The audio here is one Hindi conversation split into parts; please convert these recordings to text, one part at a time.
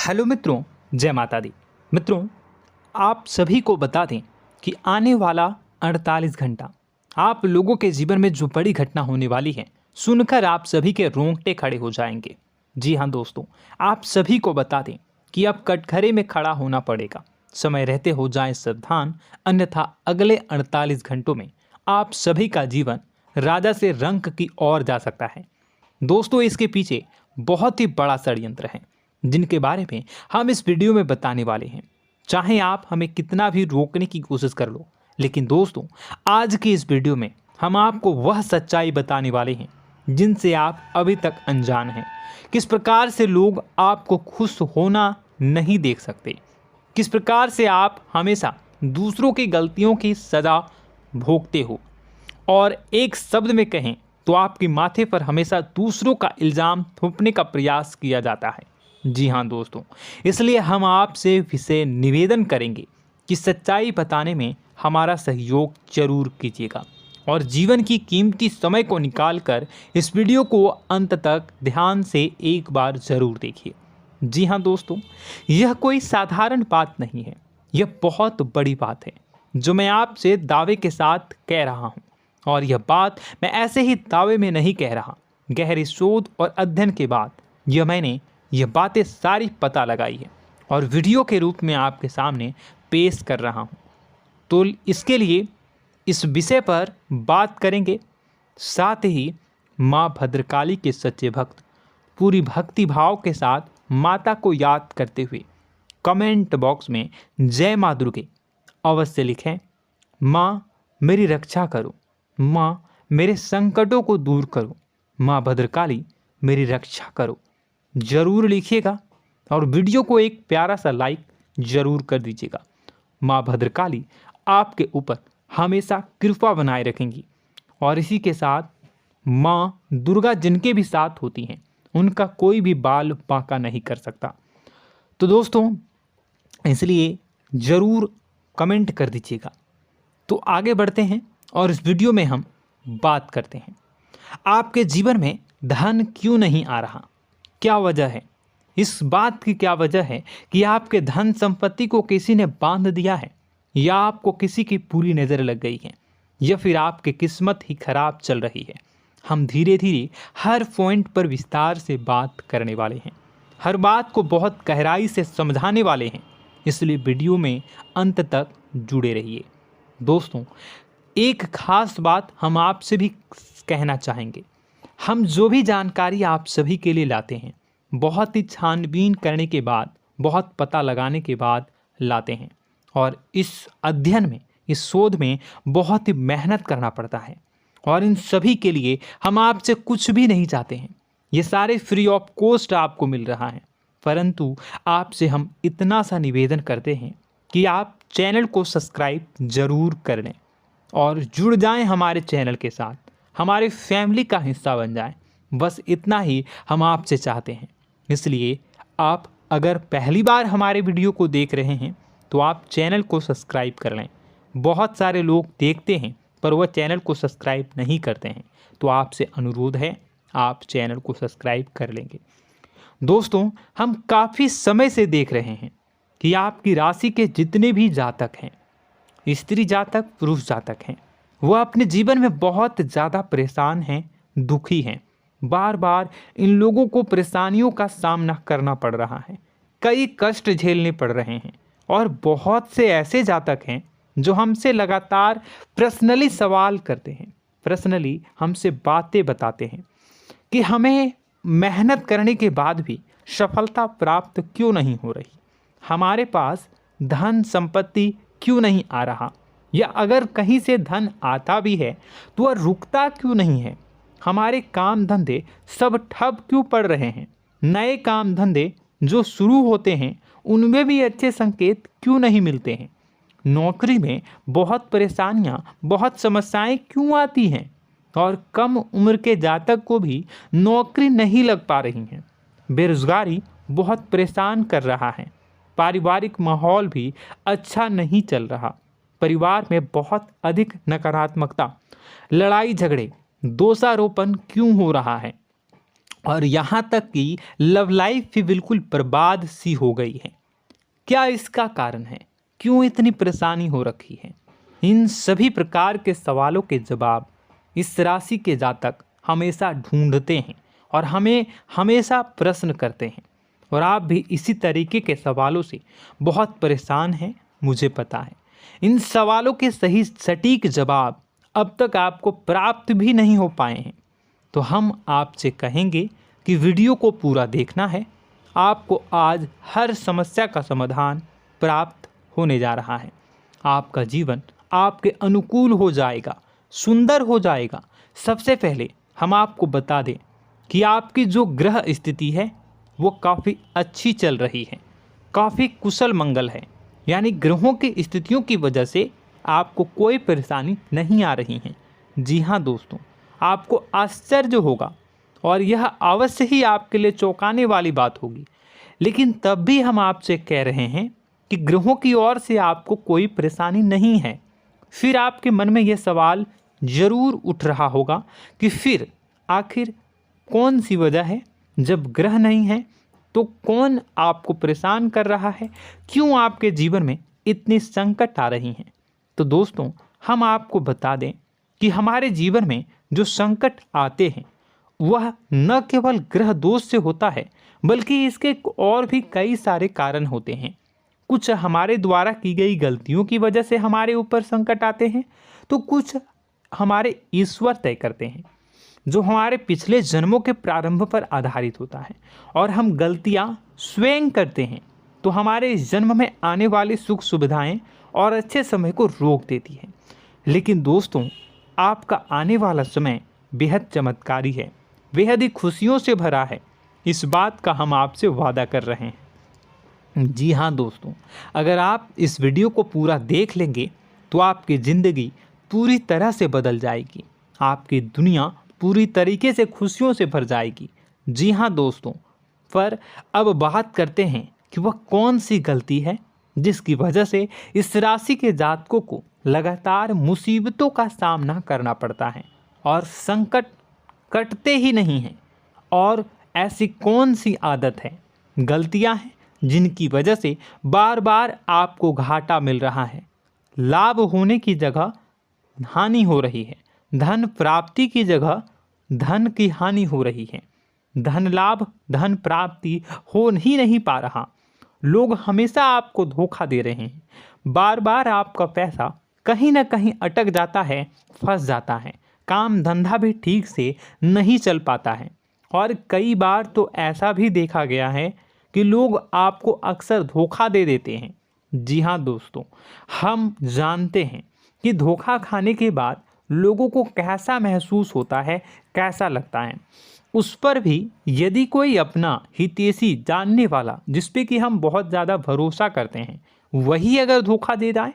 हेलो मित्रों, जय माता दी। मित्रों, आप सभी को बता दें कि आने वाला 48 घंटा आप लोगों के जीवन में जो बड़ी घटना होने वाली है, सुनकर आप सभी के रोंगटे खड़े हो जाएंगे। जी हाँ दोस्तों, आप सभी को बता दें कि अब कटघरे में खड़ा होना पड़ेगा। समय रहते हो जाएं सावधान, अन्यथा अगले 48 घंटों में आप सभी का जीवन राजा से रंक की ओर जा सकता है। दोस्तों, इसके पीछे बहुत ही बड़ा षड्यंत्र है जिनके बारे में हम इस वीडियो में बताने वाले हैं। चाहे आप हमें कितना भी रोकने की कोशिश कर लो, लेकिन दोस्तों आज की इस वीडियो में हम आपको वह सच्चाई बताने वाले हैं जिनसे आप अभी तक अनजान हैं। किस प्रकार से लोग आपको खुश होना नहीं देख सकते, किस प्रकार से आप हमेशा दूसरों की गलतियों की सज़ा भोगते हो, और एक शब्द में कहें तो आपके माथे पर हमेशा दूसरों का इल्ज़ाम थोपने का प्रयास किया जाता है। जी हाँ दोस्तों, इसलिए हम आपसे विशेष निवेदन करेंगे कि सच्चाई बताने में हमारा सहयोग जरूर कीजिएगा और जीवन की कीमती समय को निकालकर इस वीडियो को अंत तक ध्यान से एक बार ज़रूर देखिए। जी हाँ दोस्तों, यह कोई साधारण बात नहीं है, यह बहुत बड़ी बात है जो मैं आपसे दावे के साथ कह रहा हूँ। और यह बात मैं ऐसे ही दावे में नहीं कह रहा, गहरी शोध और अध्ययन के बाद मैंने यह बातें सारी पता लगाई है और वीडियो के रूप में आपके सामने पेश कर रहा हूँ। तो इसके लिए इस विषय पर बात करेंगे। साथ ही माँ भद्रकाली के सच्चे भक्त पूरी भक्ति भाव के साथ माता को याद करते हुए कमेंट बॉक्स में जय माँ दुर्गे अवश्य लिखें। माँ मेरी रक्षा करो, माँ मेरे संकटों को दूर करो, माँ भद्रकाली मेरी रक्षा करो, ज़रूर लिखिएगा और वीडियो को एक प्यारा सा लाइक ज़रूर कर दीजिएगा। माँ भद्रकाली आपके ऊपर हमेशा कृपा बनाए रखेंगी और इसी के साथ माँ दुर्गा जिनके भी साथ होती हैं उनका कोई भी बाल बांका नहीं कर सकता। तो दोस्तों, इसलिए ज़रूर कमेंट कर दीजिएगा। तो आगे बढ़ते हैं और इस वीडियो में हम बात करते हैं, आपके जीवन में धन क्यों नहीं आ रहा, क्या वजह है। इस बात की क्या वजह है कि आपके धन संपत्ति को किसी ने बांध दिया है, या आपको किसी की पूरी नज़र लग गई है, या फिर आपकी किस्मत ही खराब चल रही है। हम धीरे धीरे हर पॉइंट पर विस्तार से बात करने वाले हैं, हर बात को बहुत गहराई से समझाने वाले हैं, इसलिए वीडियो में अंत तक जुड़े रहिए। दोस्तों, एक खास बात हम आपसे भी कहना चाहेंगे। हम जो भी जानकारी आप सभी के लिए लाते हैं, बहुत ही छानबीन करने के बाद, बहुत पता लगाने के बाद लाते हैं, और इस अध्ययन में, इस शोध में बहुत ही मेहनत करना पड़ता है। और इन सभी के लिए हम आपसे कुछ भी नहीं चाहते हैं, ये सारे फ्री ऑफ कॉस्ट आपको मिल रहा है। परंतु आपसे हम इतना सा निवेदन करते हैं कि आप चैनल को सब्सक्राइब ज़रूर कर लें और जुड़ जाएं हमारे चैनल के साथ, हमारे फैमिली का हिस्सा बन जाएं। बस इतना ही हम आपसे चाहते हैं। इसलिए आप अगर पहली बार हमारे वीडियो को देख रहे हैं तो आप चैनल को सब्सक्राइब कर लें। बहुत सारे लोग देखते हैं पर वह चैनल को सब्सक्राइब नहीं करते हैं, तो आपसे अनुरोध है आप चैनल को सब्सक्राइब कर लेंगे। दोस्तों, हम काफ़ी समय से देख रहे हैं कि आपकी राशि के जितने भी जातक हैं, स्त्री जातक, पुरुष जातक हैं, वह अपने जीवन में बहुत ज़्यादा परेशान हैं, दुखी हैं। बार बार इन लोगों को परेशानियों का सामना करना पड़ रहा है, कई कष्ट झेलने पड़ रहे हैं। और बहुत से ऐसे जातक हैं जो हमसे लगातार पर्सनली सवाल करते हैं, पर्सनली हमसे बातें बताते हैं कि हमें मेहनत करने के बाद भी सफलता प्राप्त क्यों नहीं हो रही, हमारे पास धन संपत्ति क्यों नहीं आ रहा, या अगर कहीं से धन आता भी है तो वह रुकता क्यों नहीं है, हमारे काम धंधे सब ठप क्यों पड़ रहे हैं, नए काम धंधे जो शुरू होते हैं उनमें भी अच्छे संकेत क्यों नहीं मिलते हैं, नौकरी में बहुत परेशानियां, बहुत समस्याएं क्यों आती हैं, और कम उम्र के जातक को भी नौकरी नहीं लग पा रही हैं, बेरोजगारी बहुत परेशान कर रहा है, पारिवारिक माहौल भी अच्छा नहीं चल रहा, परिवार में बहुत अधिक नकारात्मकता, लड़ाई झगड़े, दोषारोपण क्यों हो रहा है, और यहाँ तक कि लव लाइफ भी बिल्कुल बर्बाद सी हो गई है। क्या इसका कारण है? क्यों इतनी परेशानी हो रखी है? इन सभी प्रकार के सवालों के जवाब इस राशि के जातक हमेशा ढूंढते हैं और हमें हमेशा प्रश्न करते हैं। और आप भी इसी तरीके के सवालों से बहुत परेशान हैं, मुझे पता है। इन सवालों के सही सटीक जवाब अब तक आपको प्राप्त भी नहीं हो पाए हैं, तो हम आपसे कहेंगे कि वीडियो को पूरा देखना है। आपको आज हर समस्या का समाधान प्राप्त होने जा रहा है। आपका जीवन आपके अनुकूल हो जाएगा, सुंदर हो जाएगा। सबसे पहले हम आपको बता दें कि आपकी जो ग्रह स्थिति है वो काफ़ी अच्छी चल रही है, काफ़ी कुशल मंगल है। यानी ग्रहों की स्थितियों की वजह से आपको कोई परेशानी नहीं आ रही है। जी हाँ दोस्तों, आपको आश्चर्य होगा और यह अवश्य ही आपके लिए चौंकाने वाली बात होगी, लेकिन तब भी हम आपसे कह रहे हैं कि ग्रहों की ओर से आपको कोई परेशानी नहीं है। फिर आपके मन में यह सवाल जरूर उठ रहा होगा कि फिर आखिर कौन सी वजह है? जब ग्रह नहीं है तो कौन आपको परेशान कर रहा है? क्यों आपके जीवन में इतनी संकट आ रही हैं? तो दोस्तों, हम आपको बता दें कि हमारे जीवन में जो संकट आते हैं वह न केवल ग्रह दोष से होता है, बल्कि इसके और भी कई सारे कारण होते हैं। कुछ हमारे द्वारा की गई गलतियों की वजह से हमारे ऊपर संकट आते हैं, तो कुछ हमारे ईश्वर तय करते हैं, जो हमारे पिछले जन्मों के प्रारंभ पर आधारित होता है। और हम गलतियां स्वयं करते हैं तो हमारे इस जन्म में आने वाली सुख सुविधाएं और अच्छे समय को रोक देती है। लेकिन दोस्तों, आपका आने वाला समय बेहद चमत्कारी है, बेहद ही खुशियों से भरा है। इस बात का हम आपसे वादा कर रहे हैं। जी हाँ दोस्तों, अगर आप इस वीडियो को पूरा देख लेंगे तो आपकी ज़िंदगी पूरी तरह से बदल जाएगी, आपकी दुनिया पूरी तरीके से खुशियों से भर जाएगी। जी हाँ दोस्तों, पर अब बात करते हैं कि वह कौन सी गलती है जिसकी वजह से इस राशि के जातकों को लगातार मुसीबतों का सामना करना पड़ता है और संकट कटते ही नहीं हैं। और ऐसी कौन सी आदत है, गलतियां हैं जिनकी वजह से बार बार आपको घाटा मिल रहा है, लाभ होने की जगह हानि हो रही है, धन प्राप्ति की जगह धन की हानि हो रही है, धन लाभ धन प्राप्ति हो ही नहीं पा रहा, लोग हमेशा आपको धोखा दे रहे हैं, बार बार आपका पैसा कहीं ना कहीं अटक जाता है, फंस जाता है, काम धंधा भी ठीक से नहीं चल पाता है। और कई बार तो ऐसा भी देखा गया है कि लोग आपको अक्सर धोखा दे देते हैं। जी हाँ दोस्तों, हम जानते हैं कि धोखा खाने के बाद लोगों को कैसा महसूस होता है, कैसा लगता है। उस पर भी यदि कोई अपना हितैषी जानने वाला, जिस पे कि हम बहुत ज़्यादा भरोसा करते हैं, वही अगर धोखा दे जाए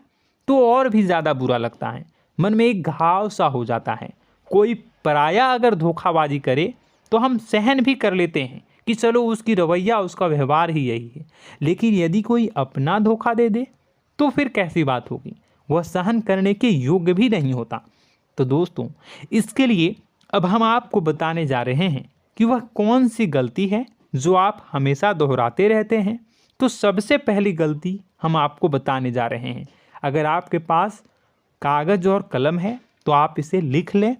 तो और भी ज़्यादा बुरा लगता है, मन में एक घाव सा हो जाता है। कोई पराया अगर धोखाबाजी करे तो हम सहन भी कर लेते हैं कि चलो उसकी रवैया उसका व्यवहार ही यही है, लेकिन यदि कोई अपना धोखा दे दे तो फिर कैसी बात होगी, वह सहन करने के योग्य भी नहीं होता। तो दोस्तों, इसके लिए अब हम आपको बताने जा रहे हैं कि वह कौन सी गलती है जो आप हमेशा दोहराते रहते हैं। तो सबसे पहली गलती हम आपको बताने जा रहे हैं। अगर आपके पास कागज़ और कलम है तो आप इसे लिख लें,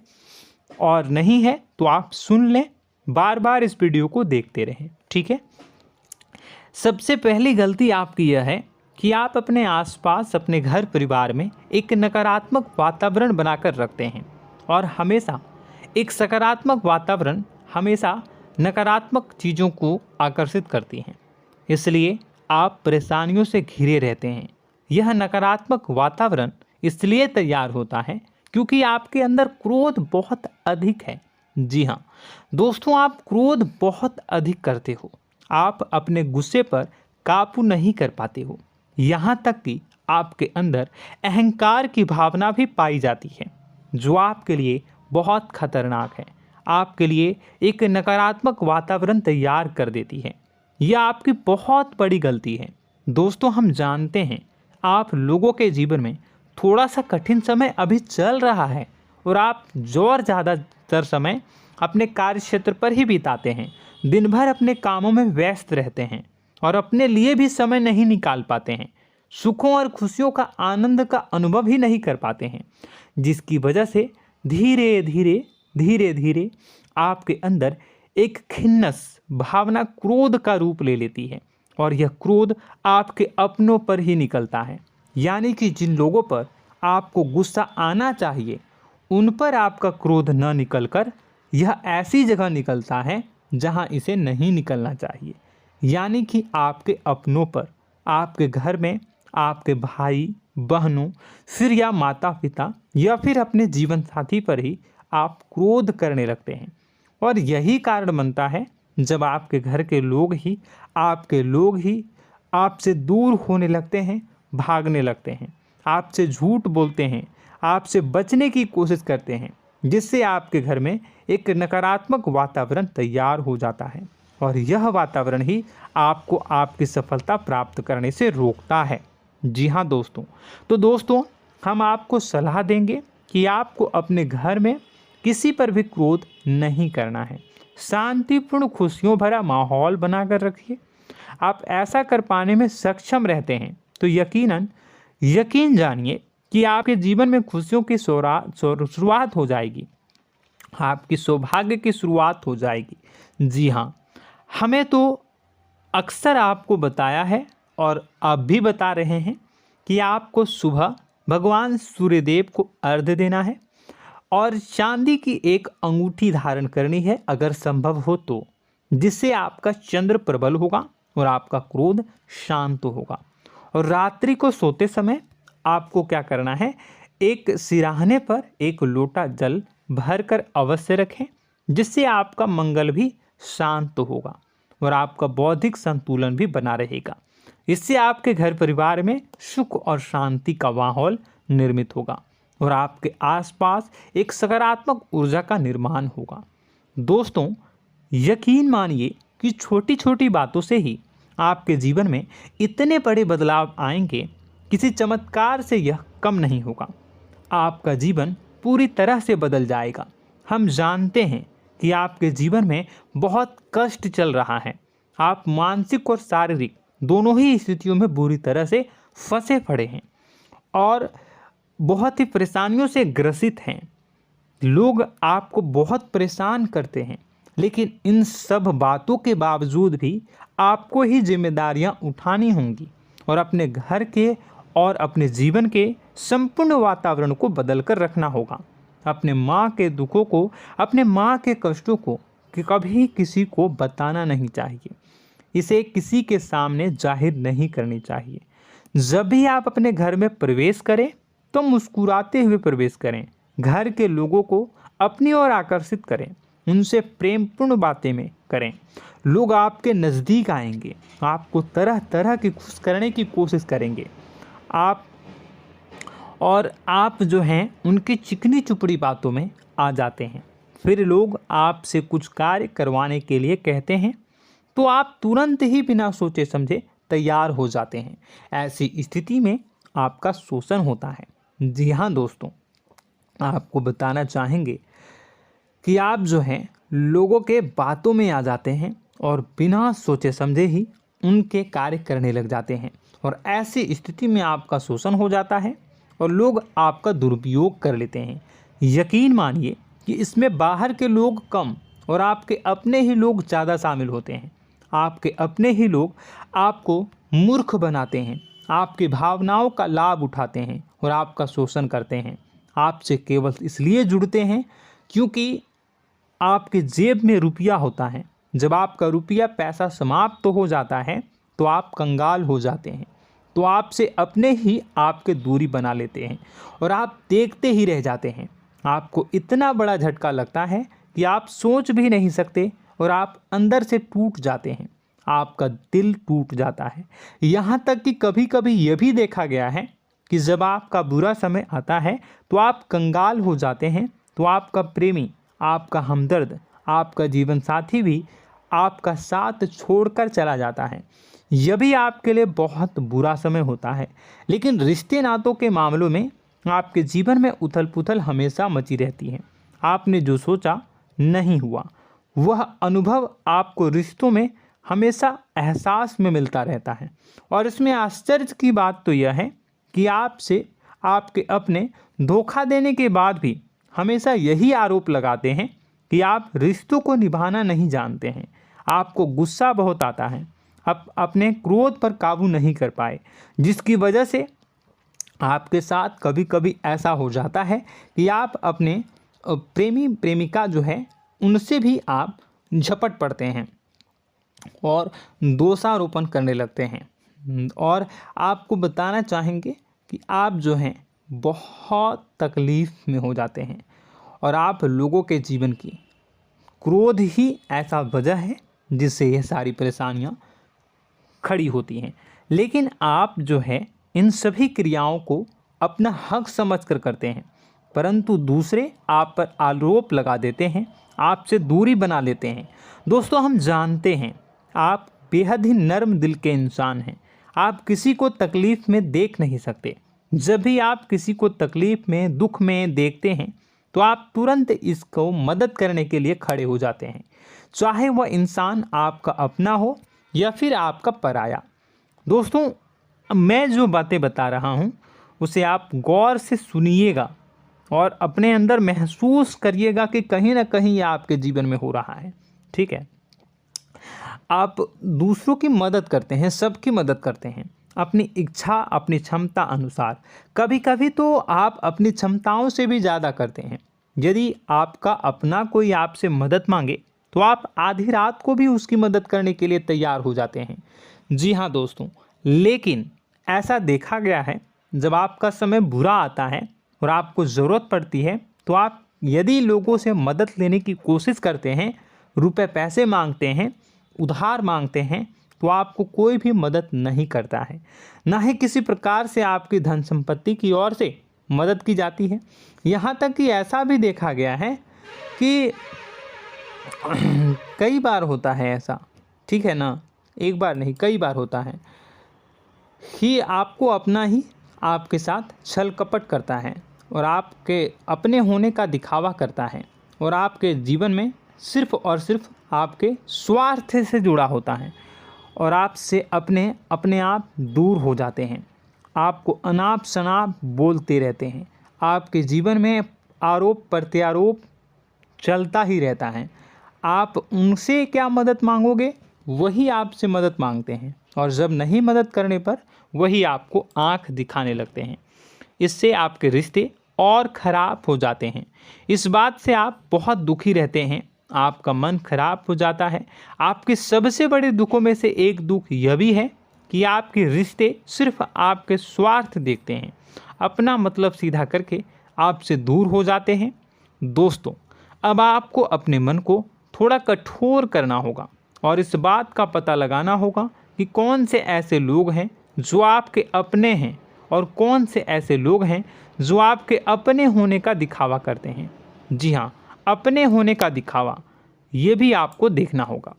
और नहीं है तो आप सुन लें, बार बार इस वीडियो को देखते रहें, ठीक है। सबसे पहली गलती आपकी यह है कि आप अपने आसपास, अपने घर परिवार में एक नकारात्मक वातावरण बनाकर रखते हैं, और हमेशा एक सकारात्मक वातावरण हमेशा नकारात्मक चीज़ों को आकर्षित करती हैं। इसलिए आप परेशानियों से घिरे रहते हैं। यह नकारात्मक वातावरण इसलिए तैयार होता है क्योंकि आपके अंदर क्रोध बहुत अधिक है। जी हाँ दोस्तों, आप क्रोध बहुत अधिक करते हो, आप अपने गुस्से पर काबू नहीं कर पाते हो, यहाँ तक कि आपके अंदर अहंकार की भावना भी पाई जाती है, जो आपके लिए बहुत खतरनाक है, आपके लिए एक नकारात्मक वातावरण तैयार कर देती है। यह आपकी बहुत बड़ी गलती है। दोस्तों, हम जानते हैं आप लोगों के जीवन में थोड़ा सा कठिन समय अभी चल रहा है और आप और ज़्यादा अधिकतर समय अपने कार्य क्षेत्र पर ही बिताते हैं, दिन भर अपने कामों में व्यस्त रहते हैं और अपने लिए भी समय नहीं निकाल पाते हैं, सुखों और खुशियों का आनंद का अनुभव ही नहीं कर पाते हैं, जिसकी वजह से धीरे धीरे आपके अंदर एक खिन्नस भावना क्रोध का रूप ले लेती है और यह क्रोध आपके अपनों पर ही निकलता है। यानी कि जिन लोगों पर आपको गुस्सा आना चाहिए उन पर आपका क्रोध न निकलकर यह ऐसी जगह निकलता है जहां इसे नहीं निकलना चाहिए। यानी कि आपके अपनों पर, आपके घर में आपके भाई बहनों, फिर या माता पिता या फिर अपने जीवन साथी पर ही आप क्रोध करने लगते हैं। और यही कारण बनता है जब आपके घर के लोग ही आपसे दूर होने लगते हैं, भागने लगते हैं, आपसे झूठ बोलते हैं, आपसे बचने की कोशिश करते हैं, जिससे आपके घर में एक नकारात्मक वातावरण तैयार हो जाता है और यह वातावरण ही आपको आपकी सफलता प्राप्त करने से रोकता है। जी हाँ दोस्तों, तो दोस्तों हम आपको सलाह देंगे कि आपको अपने घर में किसी पर भी क्रोध नहीं करना है। शांतिपूर्ण खुशियों भरा माहौल बनाकर रखिए। आप ऐसा कर पाने में सक्षम रहते हैं तो यकीन जानिए कि आपके जीवन में खुशियों की शुरुआत हो जाएगी, आपकी सौभाग्य की शुरुआत हो जाएगी। जी हाँ, हमें तो अक्सर आपको बताया है और अब भी बता रहे हैं कि आपको सुबह भगवान सूर्यदेव को अर्घ्य देना है और चांदी की एक अंगूठी धारण करनी है अगर संभव हो तो, जिससे आपका चंद्र प्रबल होगा और आपका क्रोध शांत होगा। और रात्रि को सोते समय आपको क्या करना है, एक सिराहने पर एक लोटा जल भरकर अवश्य रखें, जिससे आपका मंगल भी शांत होगा और आपका बौद्धिक संतुलन भी बना रहेगा। इससे आपके घर परिवार में सुख और शांति का माहौल निर्मित होगा और आपके आसपास एक सकारात्मक ऊर्जा का निर्माण होगा। दोस्तों यकीन मानिए कि छोटी छोटी बातों से ही आपके जीवन में इतने बड़े बदलाव आएंगे, किसी चमत्कार से यह कम नहीं होगा। आपका जीवन पूरी तरह से बदल जाएगा। हम जानते हैं कि आपके जीवन में बहुत कष्ट चल रहा है, आप मानसिक और शारीरिक दोनों ही स्थितियों में बुरी तरह से फंसे पड़े हैं और बहुत ही परेशानियों से ग्रसित हैं। लोग आपको बहुत परेशान करते हैं, लेकिन इन सब बातों के बावजूद भी आपको ही जिम्मेदारियां उठानी होंगी और अपने घर के और अपने जीवन के संपूर्ण वातावरण को बदल कर रखना होगा। अपने माँ के दुखों को, अपने माँ के कष्टों को कभी किसी को बताना नहीं चाहिए, इसे किसी के सामने जाहिर नहीं करनी चाहिए। जब भी आप अपने घर में प्रवेश करें तो मुस्कुराते हुए प्रवेश करें, घर के लोगों को अपनी ओर आकर्षित करें, उनसे प्रेमपूर्ण बातें में करें। लोग आपके नज़दीक आएंगे, आपको तरह तरह की खुश करने की कोशिश करेंगे। आप जो हैं उनकी चिकनी चुपड़ी बातों में आ जाते हैं। फिर लोग आपसे कुछ कार्य करवाने के लिए कहते हैं तो आप तुरंत ही बिना सोचे समझे तैयार हो जाते हैं। ऐसी स्थिति में आपका शोषण होता है। जी हाँ दोस्तों, आपको बताना चाहेंगे कि आप जो हैं लोगों के बातों में आ जाते हैं और बिना सोचे समझे ही उनके कार्य करने लग जाते हैं और ऐसी स्थिति में आपका शोषण हो जाता है और लोग आपका दुरुपयोग कर लेते हैं। यकीन मानिए कि इसमें बाहर के लोग कम और आपके अपने ही लोग ज़्यादा शामिल होते हैं। आपके अपने ही लोग आपको मूर्ख बनाते हैं, आपकी भावनाओं का लाभ उठाते हैं और आपका शोषण करते हैं। आपसे केवल इसलिए जुड़ते हैं क्योंकि आपके जेब में रुपया होता है। जब आपका रुपया पैसा समाप्त हो जाता है तो आप कंगाल हो जाते हैं, तो आपसे अपने ही आपके दूरी बना लेते हैं और आप देखते ही रह जाते हैं। आपको इतना बड़ा झटका लगता है कि आप सोच भी नहीं सकते और आप अंदर से टूट जाते हैं, आपका दिल टूट जाता है। यहाँ तक कि कभी कभी यह भी देखा गया है कि जब आपका बुरा समय आता है तो आप कंगाल हो जाते हैं, तो आपका प्रेमी, आपका हमदर्द, आपका जीवन साथी भी आपका साथ छोड़कर चला जाता है। यह भी आपके लिए बहुत बुरा समय होता है। लेकिन रिश्ते नातों के मामलों में आपके जीवन में उथल पुथल हमेशा मची रहती है। आपने जो सोचा नहीं हुआ। वह अनुभव आपको रिश्तों में हमेशा एहसास में मिलता रहता है। और इसमें आश्चर्य की बात तो यह है कि आपसे आपके अपने धोखा देने के बाद भी हमेशा यही आरोप लगाते हैं कि आप रिश्तों को निभाना नहीं जानते हैं। आपको गुस्सा बहुत आता है, आप अपने क्रोध पर काबू नहीं कर पाए, जिसकी वजह से आपके साथ कभी कभी ऐसा हो जाता है कि आप अपने प्रेमी प्रेमिका जो है उनसे भी आप झपट पड़ते हैं और दोषारोपण करने लगते हैं। और आपको बताना चाहेंगे कि आप जो हैं बहुत तकलीफ़ में हो जाते हैं और आप लोगों के जीवन की क्रोध ही ऐसा वजह है जिससे ये सारी परेशानियां खड़ी होती हैं। लेकिन आप जो है इन सभी क्रियाओं को अपना हक समझकर करते हैं, परंतु दूसरे आप पर आरोप लगा देते हैं, आपसे दूरी बना लेते हैं। दोस्तों, हम जानते हैं आप बेहद ही नर्म दिल के इंसान हैं। आप किसी को तकलीफ़ में देख नहीं सकते। जब भी आप किसी को तकलीफ़ में, दुख में देखते हैं तो आप तुरंत इसको मदद करने के लिए खड़े हो जाते हैं, चाहे वह इंसान आपका अपना हो या फिर आपका पराया। दोस्तों, मैं जो बातें बता रहा हूँ उसे आप गौर से सुनिएगा और अपने अंदर महसूस करिएगा कि कहीं ना कहीं ये आपके जीवन में हो रहा है। ठीक है, आप दूसरों की मदद करते हैं, सबकी मदद करते हैं अपनी इच्छा, अपनी क्षमता अनुसार। कभी कभी तो आप अपनी क्षमताओं से भी ज़्यादा करते हैं। यदि आपका अपना कोई आपसे मदद मांगे तो आप आधी रात को भी उसकी मदद करने के लिए तैयार हो जाते हैं। जी हाँ दोस्तों, लेकिन ऐसा देखा गया है जब आपका समय बुरा आता है और आपको ज़रूरत पड़ती है तो आप यदि लोगों से मदद लेने की कोशिश करते हैं, रुपए पैसे मांगते हैं, उधार मांगते हैं, तो आपको कोई भी मदद नहीं करता है। ना ही किसी प्रकार से आपकी धन संपत्ति की ओर से मदद की जाती है। यहाँ तक कि ऐसा भी देखा गया है कि कई बार होता है ऐसा, ठीक है ना, एक बार नहीं कई बार होता है कि आपको अपना ही आपके साथ छल कपट करता है और आपके अपने होने का दिखावा करता है और आपके जीवन में सिर्फ और सिर्फ आपके स्वार्थ से जुड़ा होता है और आपसे अपने आप दूर हो जाते हैं। आपको अनाप शनाप बोलते रहते हैं। आपके जीवन में आरोप प्रत्यारोप चलता ही रहता है। आप उनसे क्या मदद मांगोगे, वही आपसे मदद मांगते हैं और जब नहीं मदद करने पर वही आपको आंख दिखाने लगते हैं। इससे आपके रिश्ते और ख़राब हो जाते हैं। इस बात से आप बहुत दुखी रहते हैं, आपका मन खराब हो जाता है। आपके सबसे बड़े दुखों में से एक दुख यह भी है कि आपके रिश्ते सिर्फ आपके स्वार्थ देखते हैं, अपना मतलब सीधा करके आपसे दूर हो जाते हैं। दोस्तों, अब आपको अपने मन को थोड़ा कठोर करना होगा और इस बात का पता लगाना होगा कि कौन से ऐसे लोग हैं जो आपके अपने हैं और कौन से ऐसे लोग हैं जो आपके अपने होने का दिखावा करते हैं। जी हाँ, अपने होने का दिखावा, ये भी आपको देखना होगा।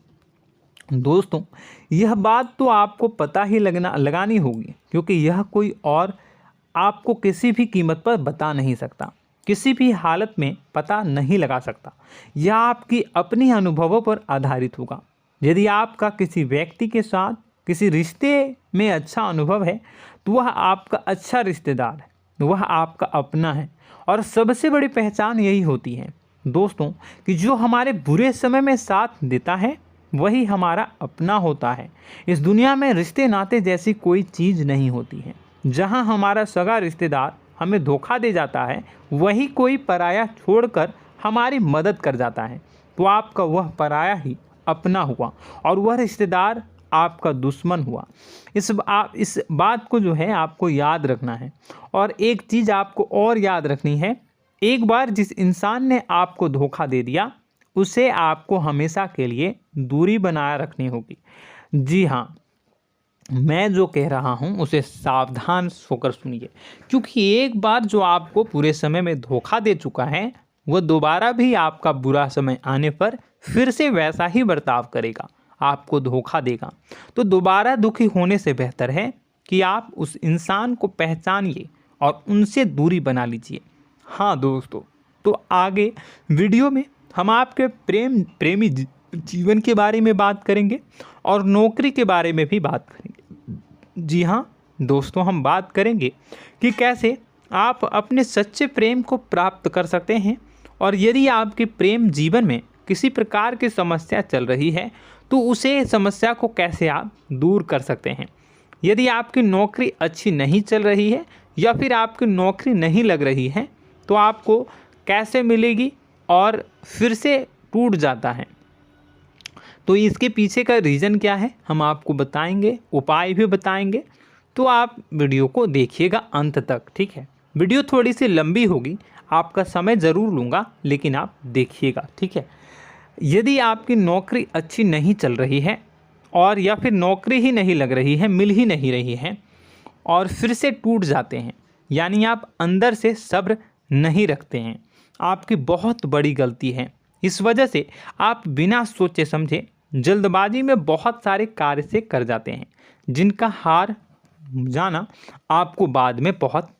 दोस्तों, यह बात तो आपको पता ही लगानी होगी, क्योंकि यह कोई और आपको किसी भी कीमत पर बता नहीं सकता, किसी भी हालत में पता नहीं लगा सकता। यह आपकी अपनी अनुभवों पर आधारित होगा। यदि आपका किसी व्यक्ति के साथ किसी रिश्ते में अच्छा अनुभव है तो वह आपका अच्छा रिश्तेदार है, वह आपका अपना है। और सबसे बड़ी पहचान यही होती है दोस्तों कि जो हमारे बुरे समय में साथ देता है वही हमारा अपना होता है। इस दुनिया में रिश्ते नाते जैसी कोई चीज़ नहीं होती है। जहां हमारा सगा रिश्तेदार हमें धोखा दे जाता है, वही कोई पराया छोड़कर हमारी मदद कर जाता है, तो आपका वह पराया ही अपना हुआ और वह रिश्तेदार आपका दुश्मन हुआ। इस बात को जो है आपको याद रखना है। और एक चीज़ आपको और याद रखनी है, एक बार जिस इंसान ने आपको धोखा दे दिया उसे आपको हमेशा के लिए दूरी बनाए रखनी होगी। जी हाँ, मैं जो कह रहा हूँ उसे सावधान होकर सुनिए, क्योंकि एक बार जो आपको पूरे समय में धोखा दे चुका है वह दोबारा भी आपका बुरा समय आने पर फिर से वैसा ही बर्ताव करेगा, आपको धोखा देगा। तो दोबारा दुखी होने से बेहतर है कि आप उस इंसान को पहचानिए और उनसे दूरी बना लीजिए। हाँ दोस्तों, तो आगे वीडियो में हम आपके प्रेमी जीवन के बारे में बात करेंगे और नौकरी के बारे में भी बात करेंगे। जी हाँ दोस्तों, हम बात करेंगे कि कैसे आप अपने सच्चे प्रेम को प्राप्त कर सकते हैं, और यदि आपके प्रेम जीवन में किसी प्रकार की समस्या चल रही है तो उसे समस्या को कैसे आप दूर कर सकते हैं। यदि आपकी नौकरी अच्छी नहीं चल रही है या फिर आपकी नौकरी नहीं लग रही है तो आपको कैसे मिलेगी और फिर से टूट जाता है, तो इसके पीछे का रीज़न क्या है हम आपको बताएंगे, उपाय भी बताएंगे। तो आप वीडियो को देखिएगा अंत तक, ठीक है। वीडियो थोड़ी सी लंबी होगी, आपका समय ज़रूर लूँगा, लेकिन आप देखिएगा, ठीक है। यदि आपकी नौकरी अच्छी नहीं चल रही है और या फिर नौकरी ही नहीं लग रही है, मिल ही नहीं रही है और फिर से टूट जाते हैं, यानी आप अंदर से सब्र नहीं रखते हैं, आपकी बहुत बड़ी गलती है। इस वजह से आप बिना सोचे समझे जल्दबाजी में बहुत सारे कार्य से कर जाते हैं, जिनका हार जाना आपको बाद में बहुत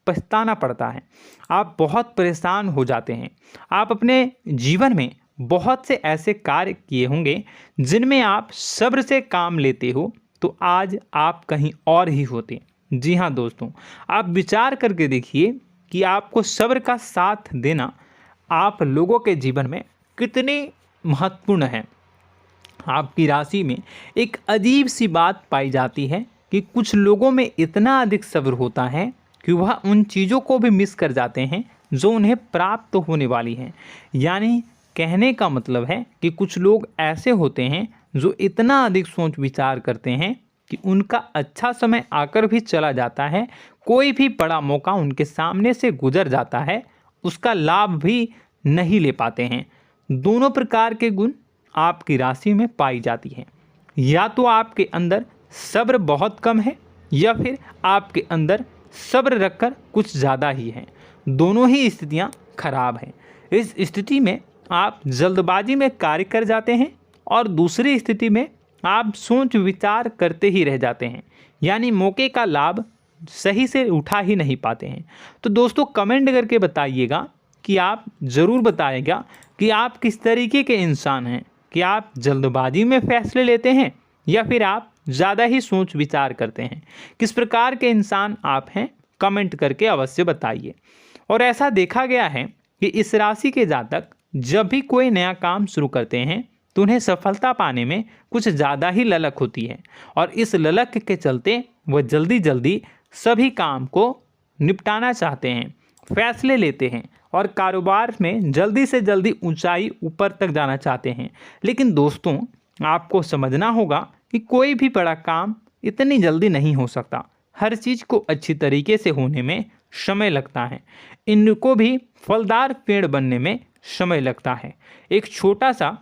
पछताना पड़ता है। आप बहुत परेशान हो जाते हैं। आप अपने जीवन में बहुत से ऐसे कार्य किए होंगे जिनमें आप सब्र से काम लेते हो, तो आज आप कहीं और ही होते। जी हाँ दोस्तों, आप विचार करके देखिए कि आपको सब्र का साथ देना आप लोगों के जीवन में कितनी महत्वपूर्ण है। आपकी राशि में एक अजीब सी बात पाई जाती है कि कुछ लोगों में इतना अधिक सब्र होता है कि वह उन चीज़ों को भी मिस कर जाते हैं जो उन्हें प्राप्त होने वाली हैं। यानी कहने का मतलब है कि कुछ लोग ऐसे होते हैं जो इतना अधिक सोच विचार करते हैं कि उनका अच्छा समय आकर भी चला जाता है, कोई भी बड़ा मौका उनके सामने से गुजर जाता है, उसका लाभ भी नहीं ले पाते हैं। दोनों प्रकार के गुण आपकी राशि में पाई जाती हैं। या तो आपके अंदर सब्र बहुत कम है या फिर आपके अंदर सब्र रखकर कुछ ज़्यादा ही है। दोनों ही स्थितियाँ खराब हैं। इस स्थिति में आप जल्दबाजी में कार्य कर जाते हैं और दूसरी स्थिति में आप सोच विचार करते ही रह जाते हैं, यानी मौके का लाभ सही से उठा ही नहीं पाते हैं। तो दोस्तों कमेंट करके बताइएगा कि आप ज़रूर बताइएगा कि आप किस तरीके के इंसान हैं, कि आप जल्दबाजी में फैसले लेते हैं या फिर आप ज़्यादा ही सोच विचार करते हैं। किस प्रकार के इंसान आप हैं, कमेंट करके अवश्य बताइए। और ऐसा देखा गया है कि इस राशि के जातक जब भी कोई नया काम शुरू करते हैं तो उन्हें सफलता पाने में कुछ ज़्यादा ही ललक होती है, और इस ललक के चलते वह जल्दी जल्दी सभी काम को निपटाना चाहते हैं, फैसले लेते हैं और कारोबार में जल्दी से जल्दी ऊंचाई ऊपर तक जाना चाहते हैं। लेकिन दोस्तों आपको समझना होगा कि कोई भी बड़ा काम इतनी जल्दी नहीं हो सकता। हर चीज़ को अच्छी तरीके से होने में समय लगता है। इनको भी फलदार पेड़ बनने में समय लगता है। एक छोटा सा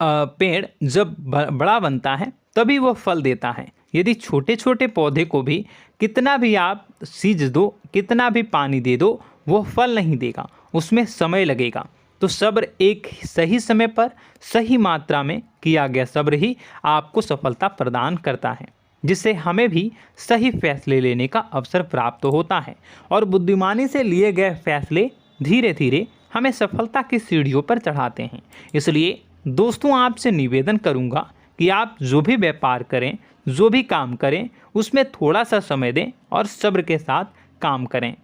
पेड़ जब बड़ा बनता है तभी वो फल देता है। यदि छोटे छोटे पौधे को भी कितना भी आप सींच दो, कितना भी पानी दे दो, वो फल नहीं देगा, उसमें समय लगेगा। तो सब्र एक सही समय पर सही मात्रा में किया गया सब्र ही आपको सफलता प्रदान करता है, जिससे हमें भी सही फैसले लेने का अवसर प्राप्त होता है। और बुद्धिमानी से लिए गए फैसले धीरे धीरे हमें सफलता की सीढ़ियों पर चढ़ाते हैं। इसलिए दोस्तों आपसे निवेदन करूंगा कि आप जो भी व्यापार करें, जो भी काम करें, उसमें थोड़ा सा समय दें और सब्र के साथ काम करें।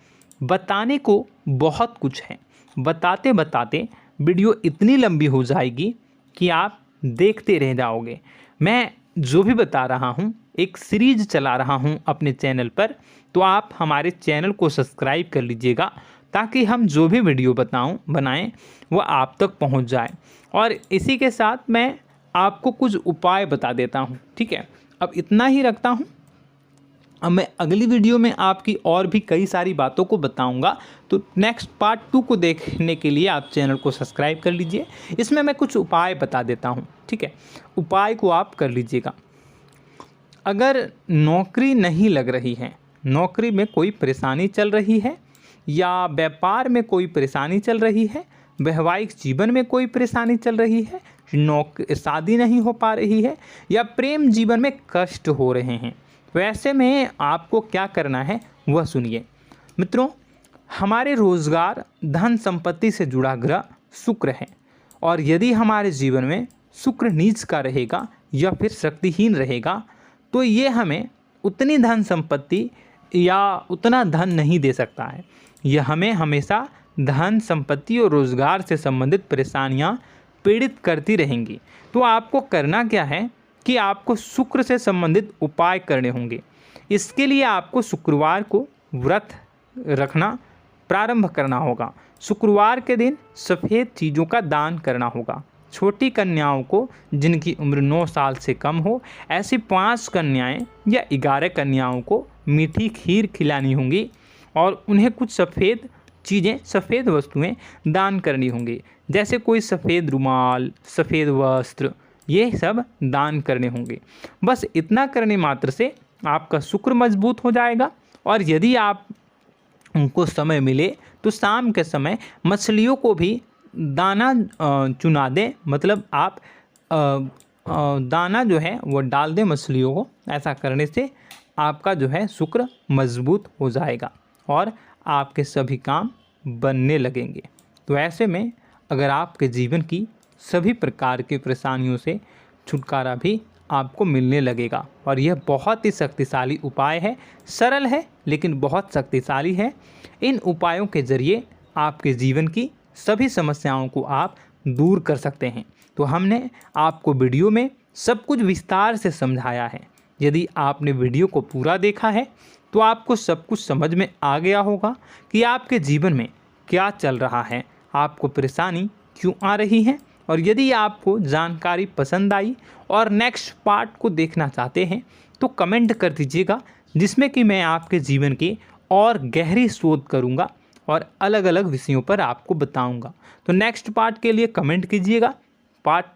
बताने को बहुत कुछ है, बताते बताते वीडियो इतनी लंबी हो जाएगी कि आप देखते रह जाओगे। मैं जो भी बता रहा हूँ एक सीरीज चला रहा हूँ अपने चैनल पर, तो आप हमारे चैनल को सब्सक्राइब कर लीजिएगा ताकि हम जो भी वीडियो बनाएं वो आप तक पहुँच जाए। और इसी के साथ मैं आपको कुछ उपाय बता देता हूँ, ठीक है। अब इतना ही रखता हूँ। अब मैं अगली वीडियो में आपकी और भी कई सारी बातों को बताऊंगा। तो नेक्स्ट पार्ट 2 को देखने के लिए आप चैनल को सब्सक्राइब कर लीजिए। इसमें मैं कुछ उपाय बता देता हूं, ठीक है। उपाय को आप कर लीजिएगा। अगर नौकरी नहीं लग रही है, नौकरी में कोई परेशानी चल रही है, या व्यापार में कोई परेशानी चल रही है, वैवाहिक जीवन में कोई परेशानी चल रही है, शादी नहीं हो पा रही है, या प्रेम जीवन में कष्ट हो रहे हैं, वैसे में आपको क्या करना है वह सुनिए। मित्रों, हमारे रोजगार धन संपत्ति से जुड़ा ग्रह शुक्र है, और यदि हमारे जीवन में शुक्र नीच का रहेगा या फिर शक्तिहीन रहेगा तो ये हमें उतनी धन संपत्ति या उतना धन नहीं दे सकता है। यह हमें हमेशा धन संपत्ति और रोजगार से संबंधित परेशानियां पीड़ित करती रहेंगी। तो आपको करना क्या है कि आपको शुक्र से संबंधित उपाय करने होंगे। इसके लिए आपको शुक्रवार को व्रत रखना प्रारंभ करना होगा। शुक्रवार के दिन सफ़ेद चीज़ों का दान करना होगा। छोटी कन्याओं को जिनकी उम्र 9 साल से कम हो, ऐसी 5 कन्याएं या 11 कन्याओं को मीठी खीर खिलानी होंगी और उन्हें कुछ सफ़ेद चीज़ें, सफ़ेद वस्तुएं दान करनी होंगी, जैसे कोई सफ़ेद रुमाल, सफ़ेद वस्त्र, ये सब दान करने होंगे। बस इतना करने मात्र से आपका शुक्र मजबूत हो जाएगा। और यदि आप उनको समय मिले तो शाम के समय मछलियों को भी दाना चुना दें, मतलब आप दाना जो है वो डाल दें मछलियों को। ऐसा करने से आपका जो है शुक्र मजबूत हो जाएगा और आपके सभी काम बनने लगेंगे। तो ऐसे में अगर आपके जीवन की सभी प्रकार की परेशानियों से छुटकारा भी आपको मिलने लगेगा। और यह बहुत ही शक्तिशाली उपाय है, सरल है लेकिन बहुत शक्तिशाली है। इन उपायों के ज़रिए आपके जीवन की सभी समस्याओं को आप दूर कर सकते हैं। तो हमने आपको वीडियो में सब कुछ विस्तार से समझाया है। यदि आपने वीडियो को पूरा देखा है तो आपको सब कुछ समझ में आ गया होगा कि आपके जीवन में क्या चल रहा है, आपको परेशानी क्यों आ रही है। और यदि आपको जानकारी पसंद आई और नेक्स्ट पार्ट को देखना चाहते हैं तो कमेंट कर दीजिएगा, जिसमें कि मैं आपके जीवन की और गहरी शोध करूंगा और अलग अलग विषयों पर आपको बताऊंगा। तो नेक्स्ट पार्ट के लिए कमेंट कीजिएगा, पार्ट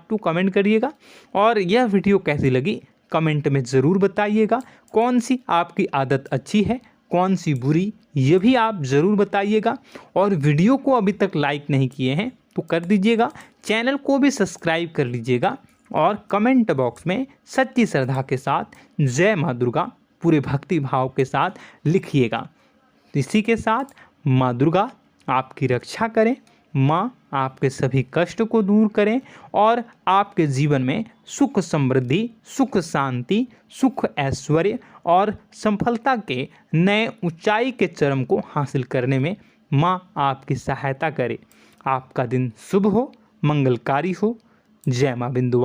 टू कमेंट करिएगा। और यह वीडियो कैसी लगी कमेंट में ज़रूर बताइएगा। कौन सी आपकी आदत अच्छी है, कौन सी बुरी, ये भी आप ज़रूर बताइएगा। और वीडियो को अभी तक लाइक नहीं किए हैं तो कर दीजिएगा, चैनल को भी सब्सक्राइब कर लीजिएगा और कमेंट बॉक्स में सच्ची श्रद्धा के साथ जय माँ दुर्गा पूरे भक्ति भाव के साथ लिखिएगा। इसी के साथ माँ दुर्गा आपकी रक्षा करें, माँ आपके सभी कष्ट को दूर करें और आपके जीवन में सुख समृद्धि, सुख शांति, सुख ऐश्वर्य और सफलता के नए ऊंचाई के चरम को हासिल करने में माँ आपकी सहायता करे। आपका दिन शुभ हो, मंगलकारी हो। जय माँ बिंदु।